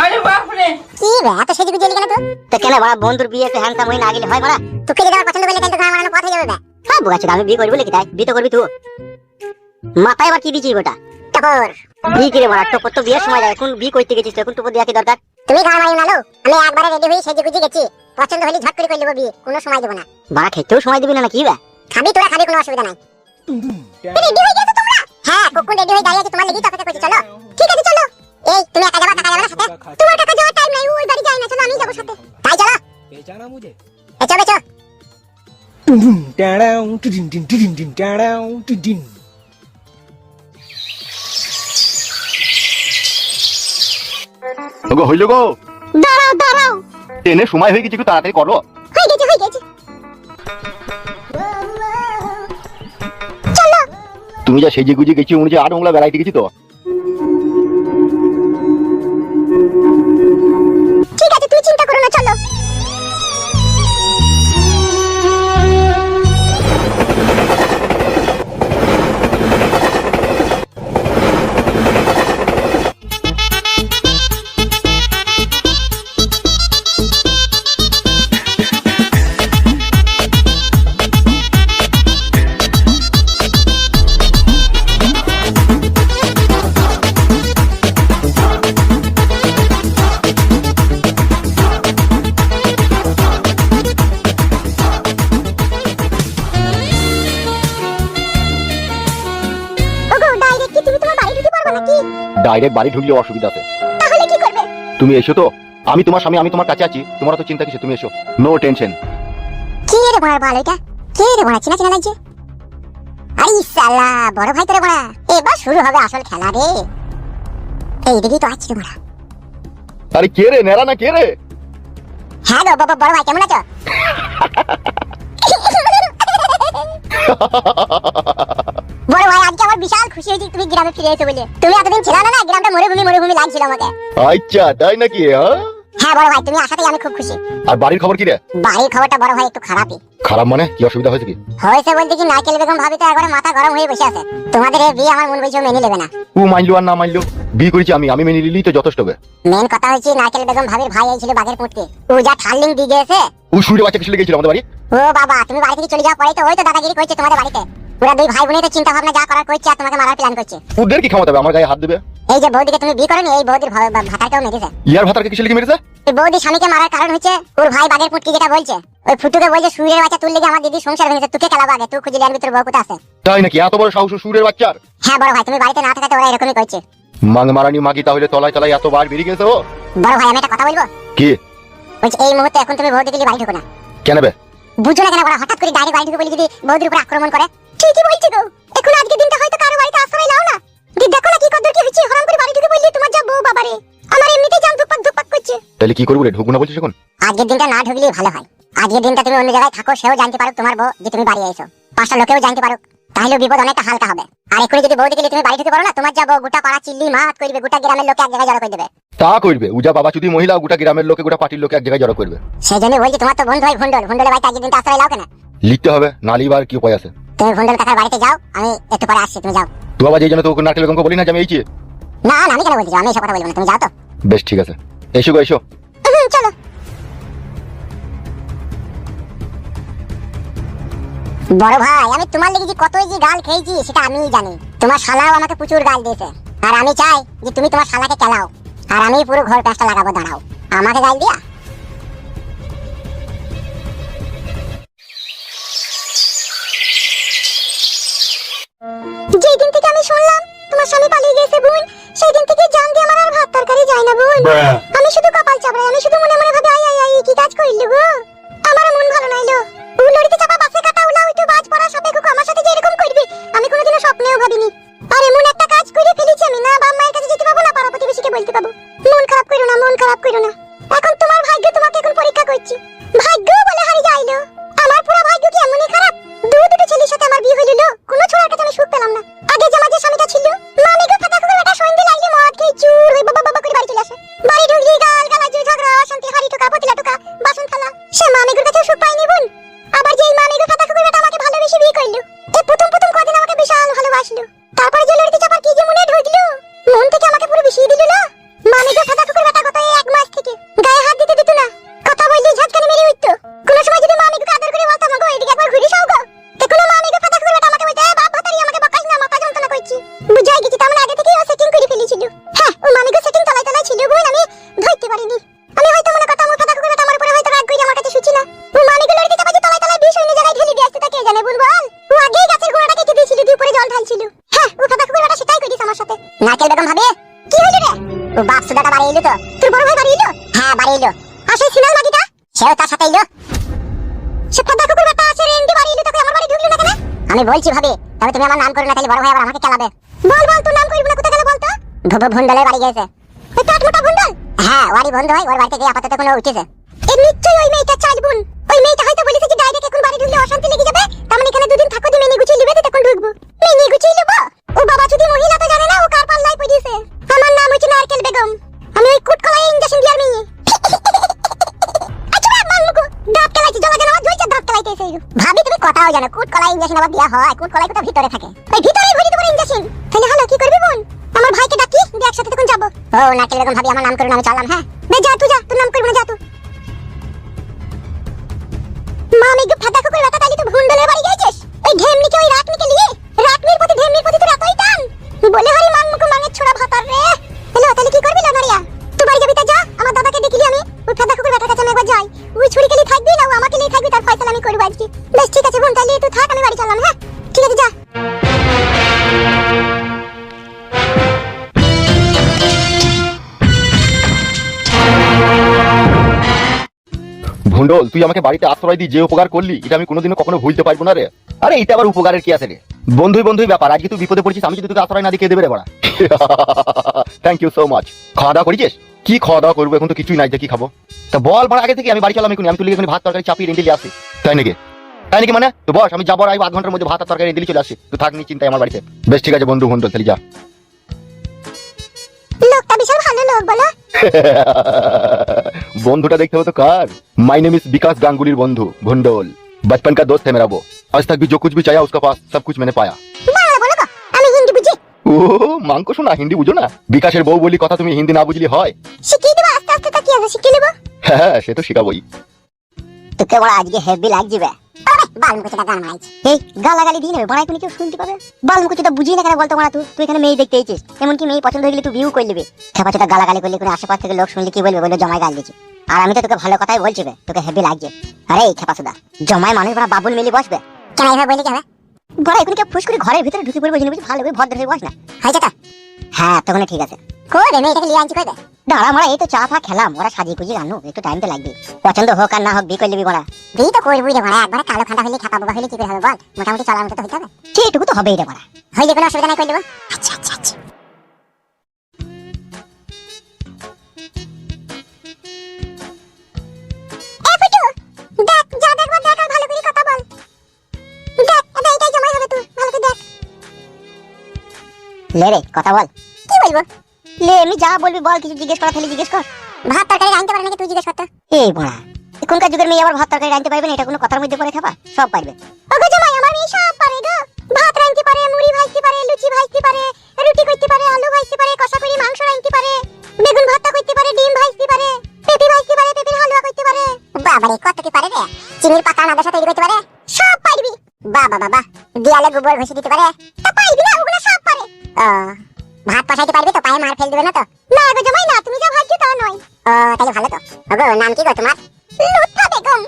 আরে বাপ রে, কি রে এত সেজে গুজে কেন তো কেন বড় বন্ধুর বিয়ে একটু হ্যান্ডসাম হই না গেলে হয় বড়? তোকে যদি আমার পছন্দ করলে তাহলে তো গান মারানো কথা যাবে না। হ্যাঁ বুঝাচ্ছি, আমি বিয়ে করব বলে কি তাই বিয়ে তো করবি তুই। মাথায় আবার কি দিছিস ওটা? টপর বিয়ে করে বড় টপর তো বিয়ের সময় যায়, এখন বিয়ে করতে গেছিস এখন টপর দেয়া কি দরকার? তুমি গান মারি নালো, আমি একবারে রেডি হই সেজে গুজে গেছি, পছন্দ হলে ঝট করে কই নেব বিয়ে, কোনো সময় দেব না। বাড়া খেতেও সময় দিবি না কি বে? খাবি তোরা খাবি, কোনো অসুবিধা নাই। রেডি হয়ে গেছো তোমরা? হ্যাঁ কোকুন রেডি হয়ে দাঁড়িয়ে আছে, তোমার লাগি তো অপেক্ষা করছি। চলো ঠিক আছে চলো। এই তুমি একা যাবা, কাকা যাবে না সাথে? তোমার কাকা যাওয়ার টাইম নাই, ওই বাড়ি যায় না, চলো আমি যাব সাথে। তাই চলো पहचाना मुझे চলো চলো। टाडाऊ टिडिन टिन टिडिन टिन टाडाऊ टिडिन ওগো হইল গো, দাঁড়াও দাঁড়াও, ট্রেনে সময় হয়ে গেছে, একটু তাড়াতাড়ি করো। হয়ে গেছে হয়ে গেছে। চলো তুমি যা সেজে গুজে গেছি উনি যে 8 বাংলা ভ্যারাইটি গেছি তো। ঠিক আছে তুমি চিন্তা করো না, চলো। ডাইরেক্ট বাড়ি ঢুকলে অসুবিধা আছে। তাহলে কি করবে? তুমি এসো তো, আমি তোমার স্বামী, আমি তোমার কাছে আছি, তোমার তো চিন্তা কিসে, তুমি এসো, নো টেনশন। কি রে বড় ভালো এটা? কে রে বড়, চিনা চিনা লাগছে? আরে সালা বড় ভাই তোরে বড়, এবার শুরু হবে আসল খেলা রে। এই দেখি তো আছি বড়। আরে কে রে, নেরা না কে রে? হ্যাঁ গো বাবা, বড় ভাই কেমন আছো? বড় ভাই আজকে আমার বিশাল খুশি হয়েছি তুমি গ্রামে ফিরে এসে বলে। তুমি এতদিন ছিল না, গ্রামটা মরুভূমি মরুভূমি লাগছিল আমাকে। আচ্ছা তাই নাকি? হ্যাঁ বড় ভাই তুমি আসাতেই আমি খুব খুশি। আর বাড়ির খবর কি রে? বাড়ির খবরটা বড় ভাই একটু খারাপই। খারাপ মানে কি, অসুবিধা হয়েছে কি? হয়েছে বলতে কি, নারকেল বেগম ভাবি তো একবারে মাথা গরম হয়ে বসে আছে। তোমাদের এই বিয়ে আমার মন বলছে মেনে নেবে না। ও মানলো আর না মানলো, বিয়ে করেছি আমি, আমি মেনে নিলেই তো যথেষ্ট হবে। মেন কথা হচ্ছে নারকেল বেগম ভাবির ভাই এই ছিল বাঘের পুঁটকে, ও যা ঠাল্লিং দিয়ে গেছে। ও শুয়ে বাচ্চা কিছু লেগেছিল আমাদের বাড়ি। ও বাবা তুমি বাড়ি থেকে চলে যাওয়ার পরেই তো ওই তো দাদাগিরি করছে তোমাদের বাড়িতে। পুরো দুই ভাই বোনের তো চিন্তা ভাবনা যা করার করছে, আর তোমাকে মারার প্ল্যান করছে। ওদের কি ক্ষমতা হবে আমার গায়ে হাত দেবে? এই যে বৌদিকে তুমি বিয়ে করনি, এই বৌদির ভাতারকেও মেরেছে। ইয়ার ভাতারকে কিছু লেগে মেরেছে? এই বৌদি স্বামীকে মারার কারণ হচ্ছে ওর ভাই বাঘের পুঁটকি যেটা বলছে, ওই ফুটুকে বলছে সুরের বাচ্চা তুই লেগে আমার দিদির সংসার ভেঙেছে, তোকে খেলাবো আগে, তুই খুঁজে আনবি তোর বউ কোথা আছে। তাই নাকি? এত বড় সাহস সুরের বাচ্চার? হ্যাঁ বড় ভাই তুমি বাড়িতে না থাকাতে ওরা এরকমই করছে। মাং মারানি মাগি, তাহলে তলায় তলায় এত বার বেরিয়ে গেছে ও। বড় ভাই আমি একটা কথা বলবো? কি? বলছি এই মুহূর্তে এখন তুমি বৌদিকে নিয়ে বাড়ি ঢুকো না। কেন বে? বুঝো না কেন বড়, হঠাৎ করে ডাইরেক্ট বাড়ি ঢুকে বলি যদি বৌদির উপর আক্রমণ করে? ঠিকই বলছি গো, এখন আজকে দিনটা হয়তো কারো বাড়িতে আশ্রয় নাও না। দেখো না কি কদর কি হচ্ছে, হরাম করে বাড়ি ঢুকে বললি তোমার যা বউ বাবারে, আমার এমনিতেই জান ধুকপাক ধুকপাক করছে। তাহলে কি করবো রে, ঢুকবো না বলছিস এখন? আজকের দিনটা না ঢুকলেই ভালো হয়। আজকের দিনটা তুমি অন্য জায়গায় থাকো, সেও জানতে পারুক তোমার বউ যে তুমি বাড়ি এসো, 5টা লোকেও জানতে পারুক, তাহলে বিপদ অনেকটা হালকা হবে। আর এখন যদি বৌদিকে নিয়ে তুমি বাড়ি ঢুকে পারো না, তোমার যা বউ গোটা পাড়া চিল্লি মাত করবে, গোটা গ্রামের লোকে এক জায়গায় জড়ো করে দেবে। তা করবে, উজা বাবা চুদি মহিলা গোটা গ্রামের লোকে গোটা পার্টির লোকে এক জায়গায় জড়ো করবে। সেই জন্য বলছি তোমার তো বন্ধু হয় ভন্ডল, ভন্ডলের বাড়িতে আজকের দিনটা আশ্রয় নাও কেন? লিখতে হবে, না লিবার কি উপায় আছে? তুমি ভন্ডল কাকার বাড়িতে যাও, আমি একটু পরে আসছি, তুমি যাও। তুই আবার এই জন্য তো নারকেল বেগমকে বলি না যে আমি এইছি। না না আমি কেন বলছি, আমি এসব কথা বলবো না, তুমি যাও তো। বেশ ঠিক আছে, এসো গো এসো। চলো। বড় ভাই আমি তোমার লেগে যে কতই যে গাল খেয়েছি সেটা আমিই জানি। তোমার শালাও আমাকে প্রচুর গাল দিয়েছে, আর আমি চাই যে তুমি তোমার শালাকে খেলাও, আর আমি পুরো ঘর প্যাঁচটা লাগাবো, দাঁড়াও আমাকে গাল দিয়া। যেই দিন থেকে আমি শুনলাম তোমার স্বামী পালিয়ে গেছে বোন, সেই দিন থেকে জান দিয়ে আমার আর ভাত তরকারি যায় না বোন। আমি শুধু কপাল চাপড়াই, আমি শুধু মনে মনে ভাবি আই আই আই কি কাজ কইল গো, আমার মন ভালো নাইলো। ও লড়িতে চাপা বাসে কাটা উলা হইতো বাজ পড়া সাথে কুকু আমার সাথে যে এরকম করবে আমি কোনোদিনও স্বপ্নেও ভাবিনি। আর এমন একটা কাজ করে ফেলেছি আমি, না বাপ মায়ের কাছে যেতে পাবো না পাড়া প্রতিবেশীকে বলতে পাবো। মন খারাপ করো না, মন খারাপ করো না, এখন তোমার ভাগ্য তোমাকে এখন পরীক্ষা করছি। ভাগ্য বলে হারিয়ে যাইলো, আমার পুরো ভাগ্য কি এমনই খারাপ? দুটো ছেলের সাথে আমার বিয়ে হইলো, কোনো ছোড়ার কাছে আমি সুখ পেলাম না। আগে যে আমার যে স্বামীটা ছিল, মামিকে ফাটা করে বেটা সন্ধ্যে লাগলে মদ খেয়ে চুর হই বাবা বাবা করে বাড়ি চলে আসে। বাড়ি ঢুকলি গাল গালাজ ঝগড়া অশান্তি, হাড়ি টোকা পতিলা টোকা বাসন থালা, সে মামিগুর কাছে সুখ পাইনি বোন। আবার যেই মামিকে ফাটা করে বেটা আমাকে ভালোবেসে বিয়ে করলো, এই প্রথম প্রথম কদিন আমাকে বিশাল ভালোবাসলো, তারপরে যে লড়িতে চাপার কি যে মনে ঢুকলো, মন থেকে আমাকে পুরো বিষিয়ে দিল না। ও বাপ সুদাটা বাড়ি এলো তো? তোর বড় ভাই বাড়ি এলো? হ্যাঁ বাড়ি এলো। আর সেই সিনাল মাগিটা সেও তার সাথে এলো। সে ফাদা কুকুর বেটা আছে রে, এমডি বাড়ি এলো, তোকে আমার বাড়ি ঢুকলো না কেন? আমি বলছি ভাবি, তবে তুমি আমার নাম করো না, তাহলে বড় ভাই আবার আমাকে চালাবে। বল বল, তোর নাম করবি না, কোথায় গেল বল তো? ভব ভন্ডলের বাড়ি গেছে। ওই টাট মোটা ভন্ডল? হ্যাঁ, ওরই বন্ধু হয়, ওর বাড়ি থেকে আপাতত কোনো উঠেছে। এই নিশ্চয়ই ওই মেয়েটা চাইবুন। ওই মেয়েটা হয়তো বলেছে যে ডাইরেক্ট এখন বাড়ি ঢুকলে অশান্তি লেগে যাবে, তার মানে এখানে দুদিন থাকো, দিয়ে মেনে গুছিয়ে লিবে, তখন ঢুকবো। মেনে গুছিয়ে লিবো? ও বাবা, যদি মহিলা তো জানে না ও কার পাল্লায় পড়িয়েছে। আমার নাম হচ্ছে নারকেল বেগম, আমি ওই কুটকলাই ইঞ্জেকশন দিয়ার মেয়ে। আচ্ছা মালমুকু দাঁত কেলাইছে, জলা জানা জ্বলছে, দাঁত কেলাইতেছে। ভাবি তুমি কথাও জানো, কুটকলাই ইঞ্জেকশন আবার দেয়া হয়? কুটকলাই তো ভিতরে থাকে, ওই ভিতরেই ভরি তোমার ইঞ্জেকশন। তাহলে হলো কি করবি বোন? আমার ভাইকে ডাকি, দিয়ে একসাথে তখন যাবো। ও নারকেল বেগম ভাবি, আমার নাম করুন, আমি চললাম। হ্যাঁ বে, যা তুই, যা, তোর নাম করবি না, যা তুই। মা আমি ফাদা কুকুর বেটা, তাইলে তুই ভন্ডলের বাড়ি গেছিস? ওই ঢেমনিকে, ওই রাতনিকে নিয়ে? রাতনির প্রতি, ঢেমনির প্রতি তোর এতই টান? বলে হরি মানমুকু মাঙের ছোড়া ভাতার রে। হ্যালো, তাহলে কি করবি লানারিয়া? তুই বাড়ি যাবি তা যা, আমার দাদাকে দেখিলি আমি, ওই ফাদা কুকুর বেটার কাছে আমি একবার যাই। ওই ছুরি কেলি থাকবি না, ও আমাকে নিয়ে থাকবি, তার ফয়সালা আমি করব আজকে। বেশ ঠিক আছে বোন, তাহলে তুই থাক, আমি বাড়ি চললাম। হ্যাঁ ঠিক আছে, যা। ভন্ডল, তুই আমাকে বাড়িতে আশ্রয় দিয়ে যে উপকার করলি, এটা আমি কোনোদিনও কখনো ভুলতে পারবো না রে। আরে এটা আবার উপকারের কি আছে রে? বন্ধুই বন্ধুই ব্যাপার। আজকে তুই বিপদে পড়েছিস, আমি যদি তোকে আশ্রয় না দিয়ে কে দেবে রে বড়া? Thank you so much. খাওয়া দাওয়া করেছিস? কি খাওয়া দাওয়া করবো, এখন তো কিছুই নাই, যে কি খাবো? তা বল বড় আগে থেকে, আমি বাড়ি চলাম এখনই। আমি তুই এখানে ভাত তরকারি চাপিয়ে রেঁধে আসি। তাই নাকি? তাই নাকি মানে? তো বস, আমি যাবো, আধ ঘন্টার মধ্যে ভাত আর তরকারি রেঁধে চলে আসি। তুই থাক নি চিন্তায় আমার বাড়িতে। বেশ ঠিক আছে বন্ধু ভন্ডল, তাহলে যা। লোকটা বিশাল ভালো লোক বলো। বন্ধুটা দেখতে হবে তো কার? माय नेम इज विकास गांगुलीर बंधु भंडोल। बचपन का दोस्त है मेरा वो। आज तक भी जो कुछ भी चाहा उसका पास सब कुछ मैंने पाया। বাংলা বলো গো, আমি হিন্দি বুঝি। ও মাংকো শোনা, হিন্দি বুঝো না? বিকাশের বউ বলি কথা তুমি হিন্দি না বুঝলি হয়? শিখিয়ে দেবো আস্তে আস্তে, তা কি আছে, শিখিয়ে নেবো। হ্যাঁ সে তো শিখাবোই। তোকে বড় আজকে হেভি লাগবে। আরে বালমুকুচিটা গান মারাইছে। এই গালাগালি দিয়ে নেবে বড়াই, কোনো কেউ শুনতে পাবে? বালমুকুচিটা বুঝি না কেন বলতো মারা? তুই এখানে মেয়ে দেখতে এসেছিস, এমনকি মেয়ে পছন্দ হয়ে গেলে তুই বিয়ে করে নেবে। খেপাচোটা গালাগালি করলে কোনো আশেপাশ থেকে লোক শুনলে কি বলবে? বললো জমায় গাল দিচ্ছে। আর আমি তো তোকে ভালো কথাই বলছি বে, তোকে হেভি লাগছে। আরে এই খেপাচোদা, জমায় মানুষ বড় বাবুল মিলি বসবে কেন? এইভাবে বলি কেন বড়? এখন কেউ ফুস করে ঘরের ভিতরে ঢুকে পড়বে, জিনিস ভালো করে ভদ্র হয়ে বস না, হয়েছে তো? হ্যাঁ তখন ঠিক আছে। করে মেয়েটাকে নিয়ে আনছি, করে দে। দাঁড়া মারা, এই তো চা ফা খেলাম, ওরা সাজিয়ে গুজিয়ে আনো, একটু টাইম তো লাগবে। পছন্দ হোক আর না হোক, বিয়ে করে নিবি বড়া। বিয়ে তো করবি রে বড়া, একবার কালো খান্ডা হইলে খাপা বাবা হইলে কি করে হবে বল? মোটামুটি চলার মতো তো হইতে হবে। সেইটুকু তো হবেই রে বড়া, হইলে কোনো অসুবিধা নাই, করে দেবো। আচ্ছা আচ্ছা আচ্ছা। এ ফুটু, দেখ যা দেখবা দেখ, আর ভালো করে কথা বল। দেখ এটা এটাই জমাই হবে, তুই ভালো করে দেখ। লে রে কথা বল। কি বলবো? লে এমনি যা বলবি বল, কিছু জিজ্ঞেস করা থাকলে জিজ্ঞেস কর। ভাত তরকারি রাঁধতে পারে নাকি তুই জিজ্ঞেস করতে? এই বড়া, এখনকার যুগের মেয়ে আবার ভাত তরকারি রাঁধতে পারবে না, এটা কোনো কথার মধ্যে পড়ে? খাবা সব পারবে। ওগো জামাই, আমার মেয়ে সব পারে গো। ভাত রাঁধতে পারে, মুড়ি ভাজতে পারে, লুচি ভাজতে পারে, রুটি করতে পারে, আলু ভাজতে পারে, কষা করে মাংস রাঁধতে পারে, বেগুন ভর্তা করতে পারে, ডিম ভাজতে পারে, পেঁপে ভাজতে পারে, পেঁপের হালুয়া করতে পারে। বাবারে কত কি পারে রে! চিনির পাতা নাড়া তৈরি করতে পারে, সব পারবি। বাবা বাবা, দেয়ালে গোবর ঘষে দিতে পারে, তা পারবি না? ওগুলো সব পারে। ভাত পাঠাইতে পারবি তো? পায়ে মার ফেল দিবে না তো? না গো জামাই না, তুমি যা ভাবছো তা নয়। তাহলে ভালো তো। ওগো নাম কি গো তোমার? লুৎফা বেগম।